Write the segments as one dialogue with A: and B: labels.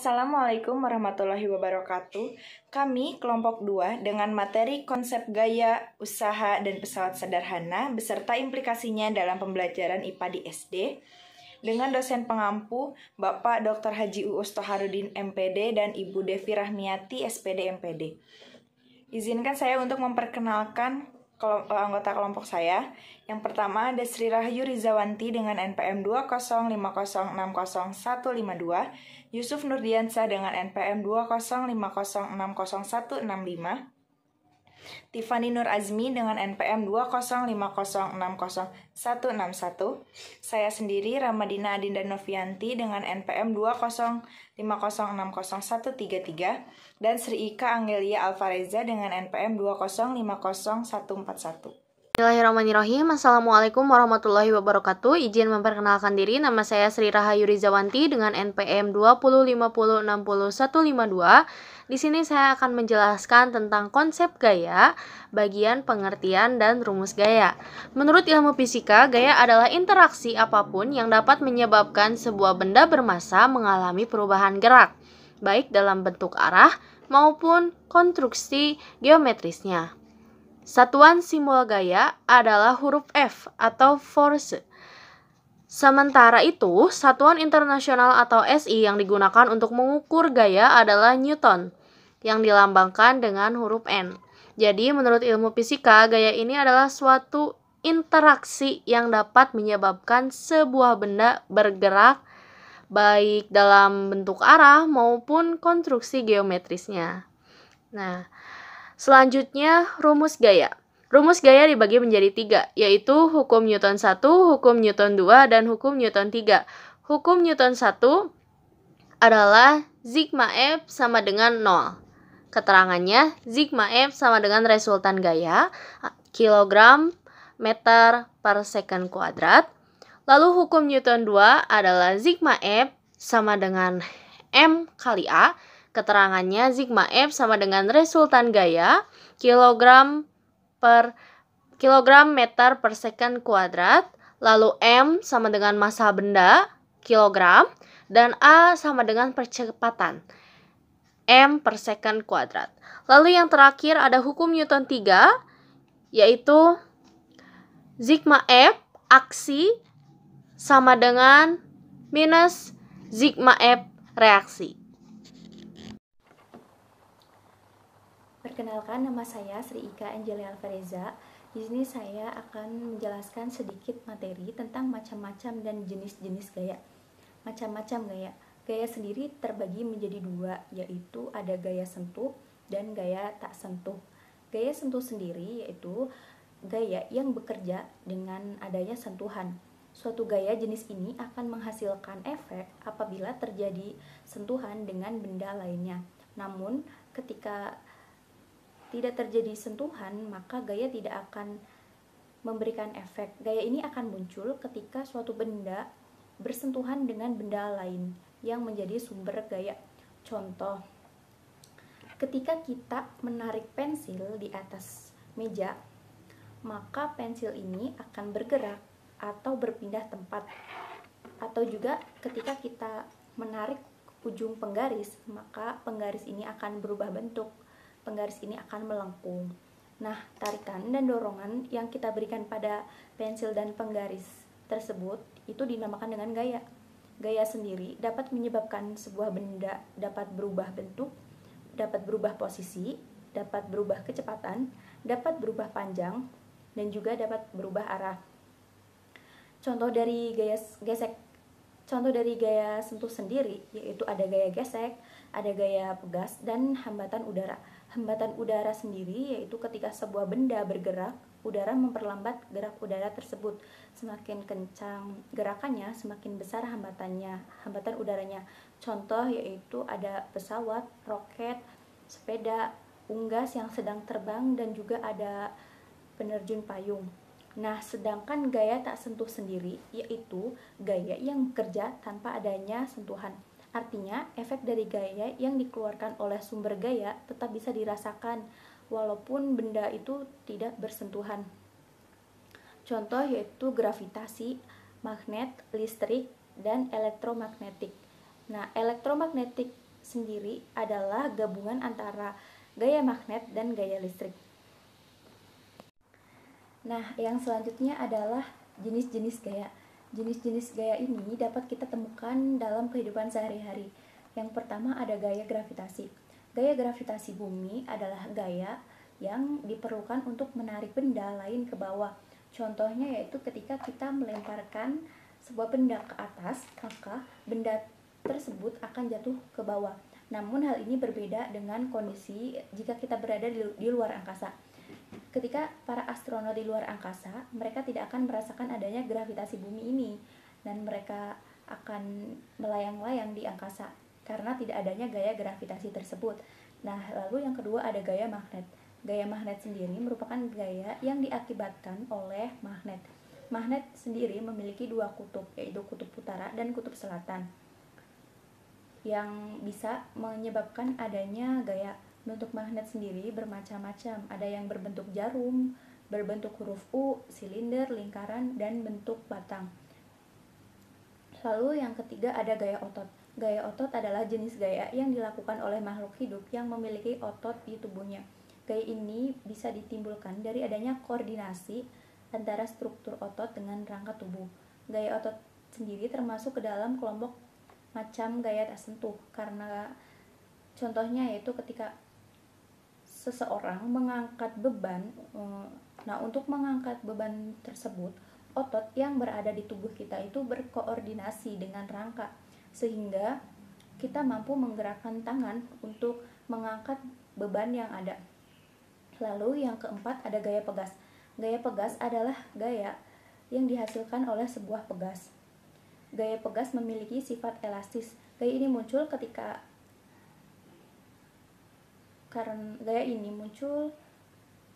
A: Assalamualaikum warahmatullahi wabarakatuh. Kami kelompok 2 dengan materi konsep gaya, usaha, dan pesawat sederhana beserta implikasinya dalam pembelajaran IPA di SD dengan dosen pengampu Bapak Dr. Haji Uus Toharudin MPD dan Ibu Devi Rahmiati SPD MPD. Izinkan saya untuk memperkenalkan anggota kelompok saya. Yang pertama ada Sri Rahayu Rizawanti dengan NPM 205060152, Yusuf Nurdiansah dengan NPM 205060165, Tiffany Nur Azmi dengan NPM 205060161, saya sendiri Ramadina Adinda Novianti dengan NPM 205060133, dan Sri Ika Anggelia Alvareza dengan NPM 2050141.
B: Bismillahirrahmanirrahim. Assalamualaikum warahmatullahi wabarakatuh. Izin memperkenalkan diri, nama saya Sri Rahayu Rizawanti dengan NPM 205060152. Di sini saya akan menjelaskan tentang konsep gaya, bagian pengertian dan rumus gaya. Menurut ilmu fisika, gaya adalah interaksi apapun yang dapat menyebabkan sebuah benda bermassa mengalami perubahan gerak, baik dalam bentuk arah maupun konstruksi geometrisnya. Satuan simbol gaya adalah huruf F atau force. Sementara itu, satuan internasional atau SI yang digunakan untuk mengukur gaya adalah Newton, yang dilambangkan dengan huruf N. Jadi, menurut ilmu fisika, gaya ini adalah suatu interaksi yang dapat menyebabkan sebuah benda bergerak baik dalam bentuk arah maupun konstruksi geometrisnya. Nah, selanjutnya, rumus gaya. Rumus gaya dibagi menjadi 3, yaitu hukum Newton 1, hukum Newton 2, dan hukum Newton 3. Hukum Newton 1 adalah sigma F sama dengan 0. Keterangannya, sigma F sama dengan resultan gaya, kilogram meter per second kuadrat. Lalu hukum Newton 2 adalah sigma F sama dengan M kali A. Keterangannya, sigma F sama dengan resultan gaya, kilogram meter per second kuadrat. Lalu M sama dengan massa benda, kilogram, dan A sama dengan percepatan, M per second kuadrat. Lalu yang terakhir ada hukum Newton 3, yaitu sigma F aksi sama dengan minus sigma F reaksi.
C: Perkenalkan, nama saya Sri Ika Anggelia Alvareza. Di sini saya akan menjelaskan sedikit materi tentang macam-macam dan jenis-jenis gaya. Macam-macam gaya. Gaya sendiri terbagi menjadi 2, yaitu ada gaya sentuh dan gaya tak sentuh. Gaya sentuh sendiri yaitu gaya yang bekerja dengan adanya sentuhan. Suatu gaya jenis ini akan menghasilkan efek apabila terjadi sentuhan dengan benda lainnya. Namun, ketika tidak terjadi sentuhan, maka gaya tidak akan memberikan efek. Gaya ini akan muncul ketika suatu benda bersentuhan dengan benda lain yang menjadi sumber gaya. Contoh, ketika kita menarik pensil di atas meja, maka pensil ini akan bergerak atau berpindah tempat. Atau juga ketika kita menarik ujung penggaris, maka penggaris ini akan berubah bentuk. Penggaris ini akan melengkung. Nah, tarikan dan dorongan yang kita berikan pada pensil dan penggaris tersebut itu dinamakan dengan gaya. Gaya sendiri dapat menyebabkan sebuah benda dapat berubah bentuk, dapat berubah posisi, dapat berubah kecepatan, dapat berubah panjang, dan juga dapat berubah arah. Contoh dari gaya sentuh sendiri yaitu ada gaya gesek, ada gaya pegas, dan hambatan udara. Hambatan udara sendiri yaitu ketika sebuah benda bergerak, udara memperlambat gerak udara tersebut. Semakin kencang gerakannya, semakin besar hambatan udaranya. Contoh yaitu ada pesawat, roket, sepeda, unggas yang sedang terbang, dan juga ada penerjun payung. Nah, sedangkan gaya tak sentuh sendiri yaitu gaya yang bekerja tanpa adanya sentuhan. Artinya, efek dari gaya yang dikeluarkan oleh sumber gaya tetap bisa dirasakan walaupun benda itu tidak bersentuhan. Contoh yaitu gravitasi, magnet, listrik, dan elektromagnetik. Nah, elektromagnetik sendiri adalah gabungan antara gaya magnet dan gaya listrik. Nah, yang selanjutnya adalah jenis-jenis gaya. Jenis-jenis gaya ini dapat kita temukan dalam kehidupan sehari-hari. Yang pertama ada gaya gravitasi. Gaya gravitasi bumi adalah gaya yang diperlukan untuk menarik benda lain ke bawah. Contohnya yaitu ketika kita melemparkan sebuah benda ke atas, maka benda tersebut akan jatuh ke bawah. Namun hal ini berbeda dengan kondisi jika kita berada di luar angkasa. Ketika para astronot di luar angkasa, mereka tidak akan merasakan adanya gravitasi bumi ini, dan mereka akan melayang-layang di angkasa karena tidak adanya gaya gravitasi tersebut. Nah, lalu yang kedua ada gaya magnet. Gaya magnet sendiri merupakan gaya yang diakibatkan oleh magnet. Magnet sendiri memiliki dua kutub, yaitu kutub utara dan kutub selatan, yang bisa menyebabkan adanya gaya. Bentuk magnet sendiri bermacam-macam, ada yang berbentuk jarum, berbentuk huruf U, silinder, lingkaran, dan bentuk batang. Lalu yang ketiga ada gaya otot. Gaya otot adalah jenis gaya yang dilakukan oleh makhluk hidup yang memiliki otot di tubuhnya. Gaya ini bisa ditimbulkan dari adanya koordinasi antara struktur otot dengan rangka tubuh. Gaya otot sendiri termasuk ke dalam kelompok macam gaya tak sentuh, karena contohnya yaitu ketika seseorang mengangkat beban. Nah, untuk mengangkat beban tersebut, otot yang berada di tubuh kita itu berkoordinasi dengan rangka, sehingga kita mampu menggerakkan tangan untuk mengangkat beban yang ada. Lalu yang keempat ada gaya pegas. Gaya pegas adalah gaya yang dihasilkan oleh sebuah pegas. Gaya pegas memiliki sifat elastis. Gaya ini muncul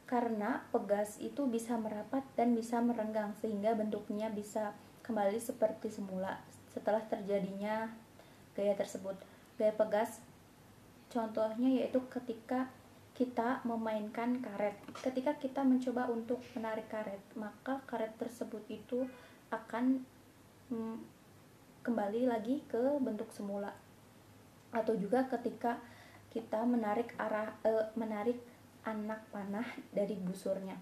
C: karena pegas itu bisa merapat dan bisa merenggang, sehingga bentuknya bisa kembali seperti semula setelah terjadinya gaya tersebut. Gaya pegas contohnya yaitu ketika kita memainkan karet. Ketika kita mencoba untuk menarik karet, maka karet tersebut itu akan kembali lagi ke bentuk semula. Atau juga ketika kita menarik anak panah dari busurnya.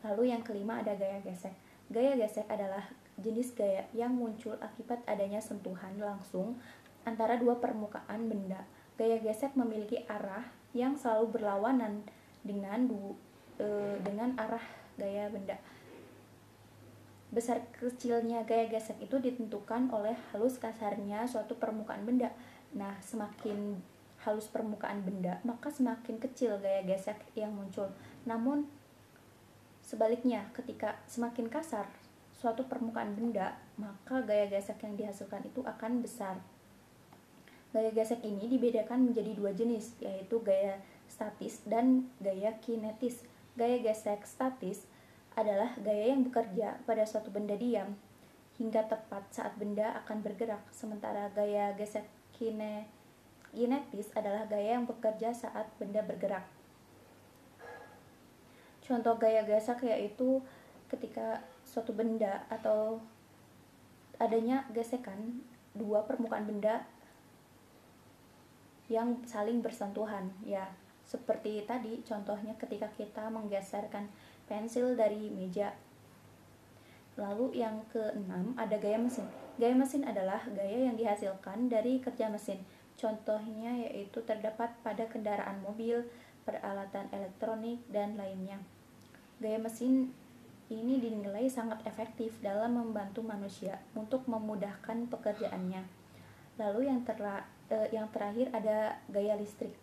C: Lalu yang kelima ada gaya gesek. Gaya gesek adalah jenis gaya yang muncul akibat adanya sentuhan langsung antara dua permukaan benda. Gaya gesek memiliki arah yang selalu berlawanan dengan arah gaya benda. Besar kecilnya gaya gesek itu ditentukan oleh halus kasarnya suatu permukaan benda. Nah, semakin halus permukaan benda, maka semakin kecil gaya gesek yang muncul. Namun sebaliknya, ketika semakin kasar suatu permukaan benda, maka gaya gesek yang dihasilkan itu akan besar. Gaya gesek ini dibedakan menjadi dua jenis, yaitu gaya statis dan gaya kinetis. Gaya gesek statis adalah gaya yang bekerja pada suatu benda diam hingga tepat saat benda akan bergerak, sementara gaya gesek kinetis adalah gaya yang bekerja saat benda bergerak. Contoh gaya gesek yaitu ketika suatu benda atau adanya gesekan dua permukaan benda yang saling bersentuhan, ya seperti tadi contohnya ketika kita menggeserkan pensil dari meja. Lalu yang keenam ada gaya mesin. Gaya mesin adalah gaya yang dihasilkan dari kerja mesin. Contohnya yaitu terdapat pada kendaraan mobil, peralatan elektronik, dan lainnya. Gaya mesin ini dinilai sangat efektif dalam membantu manusia untuk memudahkan pekerjaannya. Lalu yang terakhir ada gaya listrik.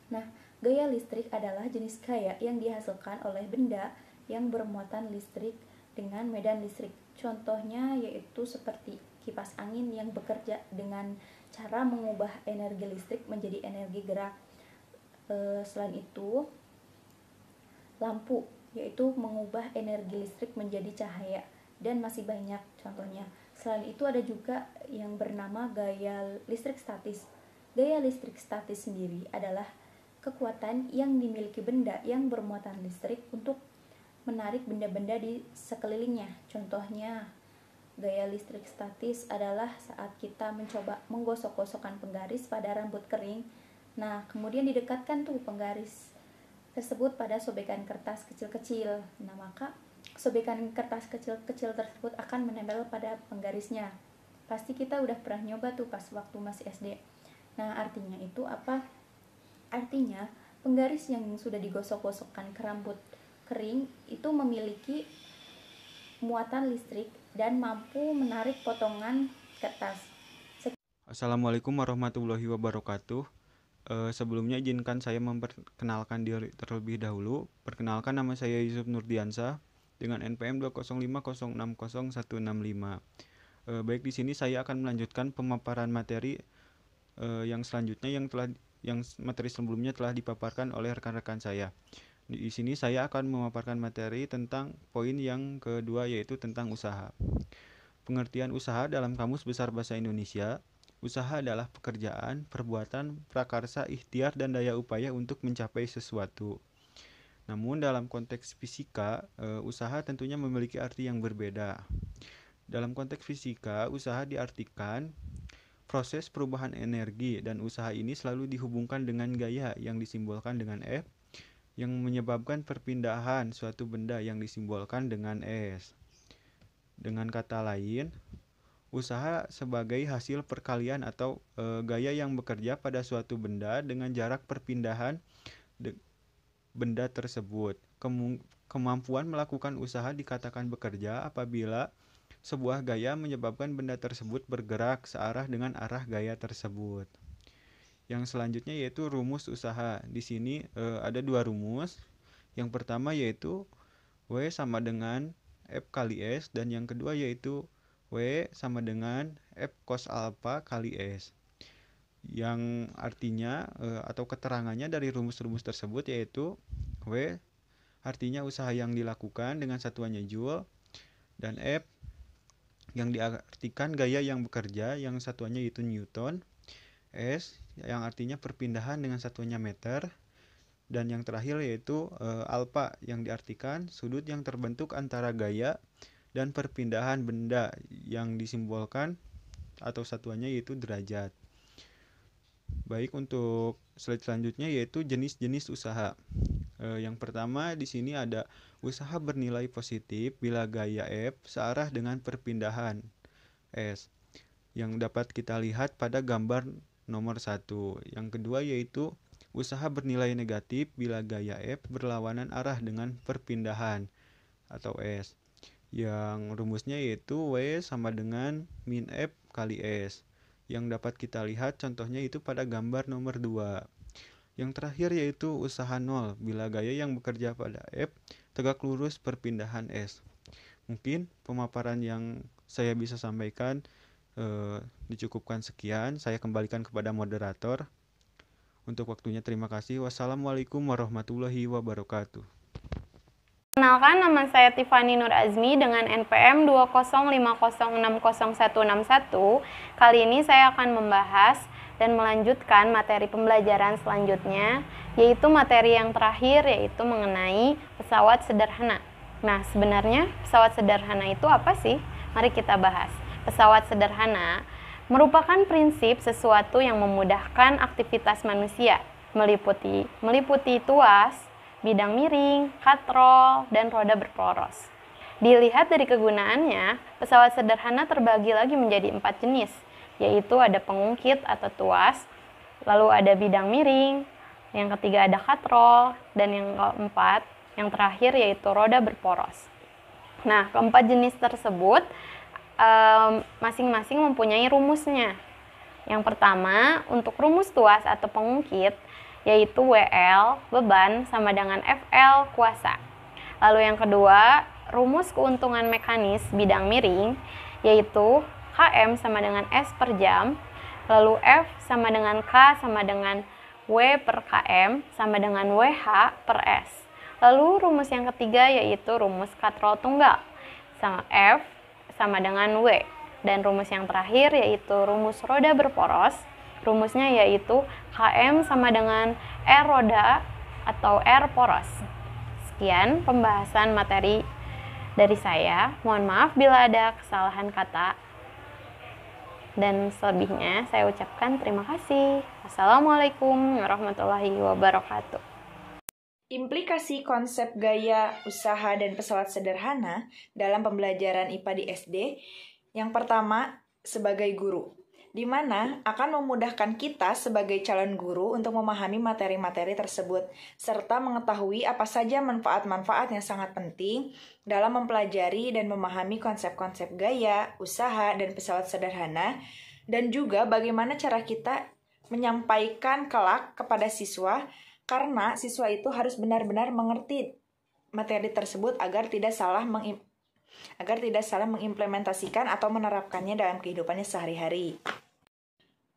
C: Nah, gaya listrik adalah jenis gaya yang dihasilkan oleh benda yang bermuatan listrik dengan medan listrik. Contohnya yaitu seperti kipas angin yang bekerja dengan cara mengubah energi listrik menjadi energi gerak. Selain itu, lampu yaitu mengubah energi listrik menjadi cahaya, dan masih banyak contohnya. Selain itu ada juga yang bernama gaya listrik statis. Gaya listrik statis sendiri adalah kekuatan yang dimiliki benda yang bermuatan listrik untuk menarik benda-benda di sekelilingnya. Contohnya gaya listrik statis adalah saat kita mencoba menggosok-gosokkan penggaris pada rambut kering. Nah, kemudian didekatkan tuh penggaris tersebut pada sobekan kertas kecil-kecil. Nah, maka sobekan kertas kecil-kecil tersebut akan menempel pada penggarisnya. Pasti kita udah pernah nyoba tuh pas waktu masih SD. Nah, artinya itu apa? Artinya, penggaris yang sudah digosok-gosokkan ke rambut kering itu memiliki muatan listrik dan mampu menarik potongan kertas.
D: Assalamualaikum warahmatullahi wabarakatuh. Sebelumnya izinkan saya memperkenalkan diri terlebih dahulu. Perkenalkan, nama saya Yusuf Nurdiansyah dengan NPM 205060165. Baik, di sini saya akan melanjutkan pemaparan materi yang selanjutnya yang materi sebelumnya telah dipaparkan oleh rekan-rekan saya. Di sini saya akan memaparkan materi tentang poin yang kedua, yaitu tentang usaha. Pengertian usaha dalam Kamus Besar Bahasa Indonesia: usaha adalah pekerjaan, perbuatan, prakarsa, ikhtiar, dan daya upaya untuk mencapai sesuatu. Namun dalam konteks fisika, usaha tentunya memiliki arti yang berbeda. Dalam konteks fisika, usaha diartikan proses perubahan energi, dan usaha ini selalu dihubungkan dengan gaya yang disimbolkan dengan F, yang menyebabkan perpindahan suatu benda yang disimbolkan dengan S. Dengan kata lain, usaha sebagai hasil perkalian atau gaya yang bekerja pada suatu benda dengan jarak perpindahan benda tersebut. Kemampuan melakukan usaha dikatakan bekerja apabila sebuah gaya menyebabkan benda tersebut bergerak searah dengan arah gaya tersebut. Yang selanjutnya yaitu rumus usaha. Di sini ada dua rumus. Yang pertama yaitu W sama dengan F kali S, dan yang kedua yaitu W sama dengan F cos alpha kali S. Yang artinya atau keterangannya dari rumus-rumus tersebut yaitu W artinya usaha yang dilakukan dengan satuannya joule, dan F yang diartikan gaya yang bekerja yang satuannya yaitu Newton, S yang artinya perpindahan dengan satuannya meter, dan yang terakhir yaitu alpha yang diartikan sudut yang terbentuk antara gaya dan perpindahan benda yang disimbolkan atau satuannya yaitu derajat. Baik, untuk slide selanjutnya yaitu jenis-jenis usaha. Yang pertama di sini ada usaha bernilai positif bila gaya F searah dengan perpindahan S, yang dapat kita lihat pada gambar nomor 1. Yang kedua yaitu usaha bernilai negatif bila gaya F berlawanan arah dengan perpindahan atau S, yang rumusnya yaitu W sama dengan min F kali S, yang dapat kita lihat contohnya itu pada gambar nomor 2. Yang terakhir yaitu usaha nol bila gaya yang bekerja pada F tegak lurus perpindahan S. Mungkin pemaparan yang saya bisa sampaikan dicukupkan sekian. Saya kembalikan kepada moderator. Untuk waktunya terima kasih. Wassalamualaikum warahmatullahi wabarakatuh.
B: Kenalkan, nama saya Tiffany Nur Azmi dengan NPM 205060161. Kali ini saya akan membahas dan melanjutkan materi pembelajaran selanjutnya, yaitu materi yang terakhir, yaitu mengenai pesawat sederhana. Nah, sebenarnya pesawat sederhana itu apa sih? Mari kita bahas. Pesawat sederhana merupakan prinsip sesuatu yang memudahkan aktivitas manusia, meliputi tuas, bidang miring, katrol, dan roda berporos. Dilihat dari kegunaannya, pesawat sederhana terbagi lagi menjadi 4 jenis, yaitu ada pengungkit atau tuas, lalu ada bidang miring, yang ketiga ada katrol, dan yang keempat, yang terakhir yaitu roda berporos. Nah, keempat jenis tersebut masing-masing mempunyai rumusnya. Yang pertama, untuk rumus tuas atau pengungkit, yaitu WL, beban, sama dengan FL, kuasa. Lalu yang kedua, rumus keuntungan mekanis bidang miring, yaitu KM sama dengan S per jam, lalu F sama dengan K sama dengan W per KM, sama dengan WH per S. Lalu rumus yang ketiga yaitu rumus katrol tunggal, sama F sama dengan W. Dan rumus yang terakhir yaitu rumus roda berporos, rumusnya yaitu KM sama dengan R roda atau R poros. Sekian pembahasan materi dari saya. Mohon maaf bila ada kesalahan kata. Dan selebihnya saya ucapkan terima kasih. Assalamualaikum warahmatullahi wabarakatuh.
A: Implikasi konsep gaya, usaha, dan pesawat sederhana dalam pembelajaran IPA di SD. Yang pertama, sebagai guru, di mana akan memudahkan kita sebagai calon guru untuk memahami materi-materi tersebut, serta mengetahui apa saja manfaat-manfaat yang sangat penting dalam mempelajari dan memahami konsep-konsep gaya, usaha, dan pesawat sederhana, dan juga bagaimana cara kita menyampaikan kelak kepada siswa, karena siswa itu harus benar-benar mengerti materi tersebut agar tidak salah mengimplementasikan atau menerapkannya dalam kehidupannya sehari-hari.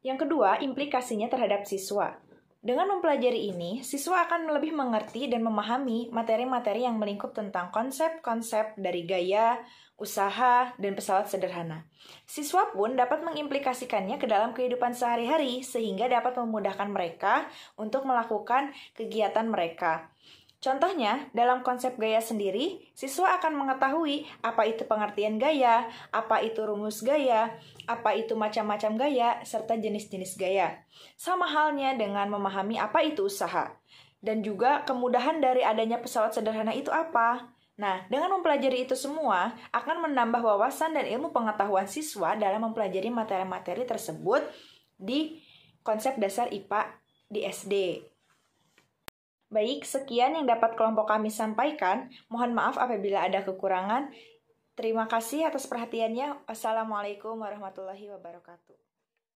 A: Yang kedua, implikasinya terhadap siswa. Dengan mempelajari ini, siswa akan lebih mengerti dan memahami materi-materi yang melingkup tentang konsep-konsep dari gaya, usaha, dan pesawat sederhana. Siswa pun dapat mengimplikasikannya ke dalam kehidupan sehari-hari sehingga dapat memudahkan mereka untuk melakukan kegiatan mereka. Contohnya, dalam konsep gaya sendiri, siswa akan mengetahui apa itu pengertian gaya, apa itu rumus gaya, apa itu macam-macam gaya, serta jenis-jenis gaya. Sama halnya dengan memahami apa itu usaha. Dan juga kemudahan dari adanya pesawat sederhana itu apa. Nah, dengan mempelajari itu semua, akan menambah wawasan dan ilmu pengetahuan siswa dalam mempelajari materi-materi tersebut di konsep dasar IPA di SD. Baik, sekian yang dapat kelompok kami sampaikan. Mohon maaf apabila ada kekurangan. Terima kasih atas perhatiannya. Wassalamualaikum warahmatullahi wabarakatuh.